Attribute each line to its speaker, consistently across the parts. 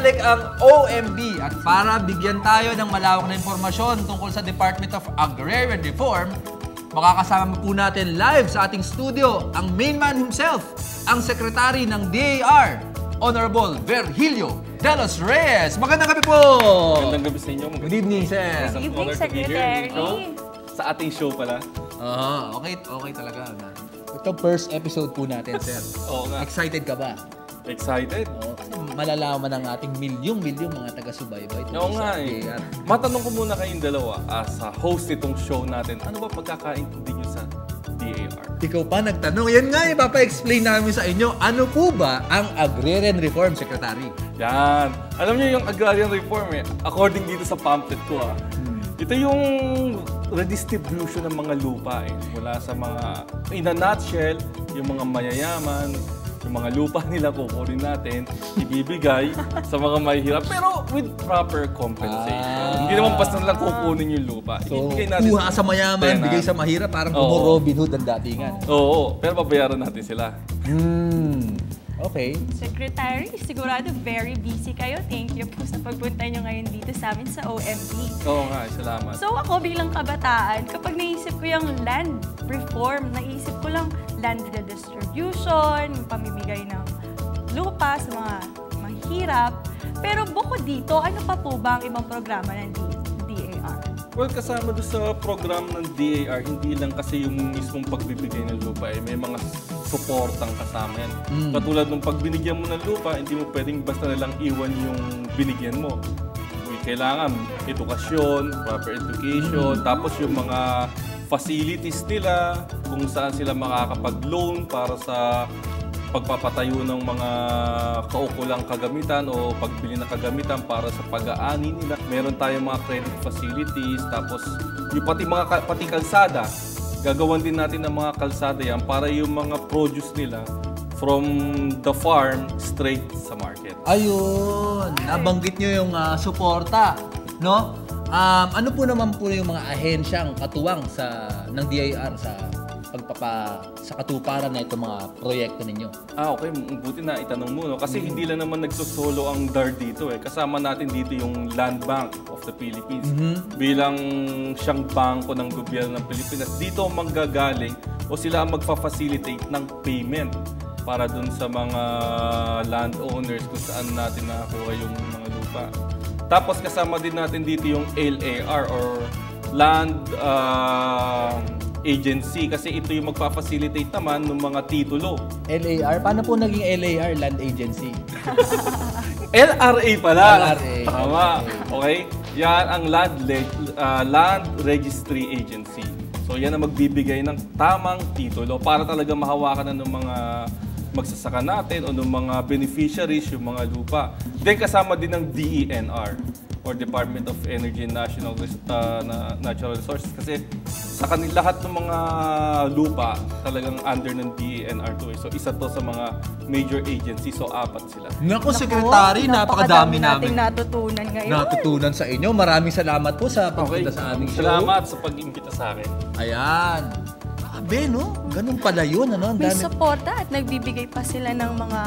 Speaker 1: nagbabalik ang OMB at para bigyan tayo ng malawak na impormasyon tungkol sa Department of Agrarian Reform, makakasama po natin live sa ating studio ang main man himself, ang Secretary ng DAR, Honorable Virgilio de los Reyes. Magandang gabi po!
Speaker 2: Magandang gabi sa inyo.
Speaker 1: Good evening, sir.
Speaker 3: Good evening, Secretary.
Speaker 2: Sa ating show pala.
Speaker 1: Okay talaga. Ito first episode po natin, sir.
Speaker 2: Oo nga.
Speaker 1: Excited ka ba?
Speaker 2: Excited?
Speaker 1: Malalaman ng ating milyong mga taga-subaybay.
Speaker 2: Oo nga eh. Matanong ko muna kayong dalawa sa host itong show natin. Ano ba pagkakaintindi nyo sa DAR?
Speaker 1: Ikaw pa nagtanong. Yan nga eh, papa-explain namin sa inyo. Ano po ba ang Agrarian Reform, Secretary?
Speaker 2: Yan. Alam niyo yung Agrarian Reform according dito sa pamphlet ko ito yung redistribution ng mga lupa mula sa mga, in a nutshell, yung mga mayayaman, yung mga lupa nila kukunin natin, ibibigay sa mga mahihirap, pero with proper compensation. Hindi naman basta lang kukunin yung lupa.
Speaker 1: So, kuha sa mayaman, bigay sa mahirap, parang como Robin Hood ang datingan.
Speaker 2: Oo, pero babayaran natin sila.
Speaker 1: Okay.
Speaker 3: Secretary, sigurado very busy kayo. Thank you po sa pagpunta nyo ngayon dito sa amin sa OMB.
Speaker 2: Oo nga, salamat.
Speaker 3: So ako bilang kabataan, kapag naisip ko yung land reform, naisip ko lang land redistribution, yung pamimigay ng lupa sa mga mahirap. Pero bukod dito, ano pa po ba ang ibang programa ng DAR?
Speaker 2: Well, kasama doon sa program ng DAR, hindi lang kasi yung mismong pagbibigay ng lupa may mga suportang kasama yan. Katulad nung pag binigyan mo ng lupa, hindi mo pwedeng basta nalang iwan yung binigyan mo. Kailangan edukasyon, proper education, tapos yung mga facilities nila, kung saan sila makakapag-loan para sa pagpapatayo ng mga kaukulang kagamitan o pagbili ng kagamitan para sa pag-aani nila. Meron tayong mga credit facilities, tapos yung pati kalsada. Gagawan din natin ng mga kalsada yan para yung mga produce nila from the farm straight sa market.
Speaker 1: Ayun! Nabanggit nyo yung suporta, no? Ano po naman po yung mga ahensyang katuwang ng DAR sa katuparan na itong mga proyekto ninyo?
Speaker 2: Okay. Buti na itanong mo, no? Kasi hindi lang naman nagsosolo ang DAR dito Kasama natin dito yung Land Bank of the Philippines. Bilang siyang bangko ng gobyerno ng Pilipinas. Dito manggagaling o sila ang magfa-facilitate ng payment para dun sa mga landowners kung saan natin nakakuha yung mga lupa. Tapos kasama din natin dito yung LAR or Land Agency kasi ito yung magpa-facilitate naman ng mga titulo.
Speaker 1: LAR? Paano po naging LAR, Land Agency?
Speaker 2: LRA pala.
Speaker 1: LRA.
Speaker 2: Tama. Okay? Yan ang Land Registry Agency. So yan ang magbibigay ng tamang titulo para talaga mahawakan na ng mga magsasaka natin o ng mga beneficiaries yung mga lupa. Then kasama din ng DENR or Department of Energy and Natural Resources kasi sa kanila lahat ng mga lupa talagang under ng DENR to. So isa to sa mga major agencies, so 4 sila.
Speaker 1: Naku, Secretary, napakadami namin
Speaker 3: natutunan ngayon.
Speaker 1: Natutunan sa inyo. Maraming salamat po sa pagpunta sa aming show.
Speaker 2: Salamat sa pag-imbita sa akin.
Speaker 1: Ayan. Grabe, no? Ganun pala yun, ano?
Speaker 3: May suporta at nagbibigay pa sila ng mga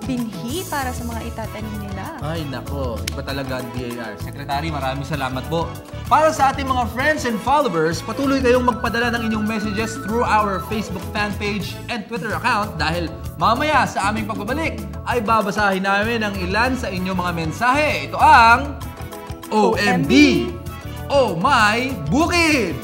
Speaker 3: binhi para sa mga itatanim nila.
Speaker 1: Ay, nako. Iba talaga ang DAR. Secretary, maraming salamat po. Para sa ating mga friends and followers, patuloy kayong magpadala ng inyong messages through our Facebook fan page and Twitter account dahil mamaya sa aming pagbabalik ay babasahin namin ang ilan sa inyong mga mensahe. Ito ang OMB! Oh My Bukid!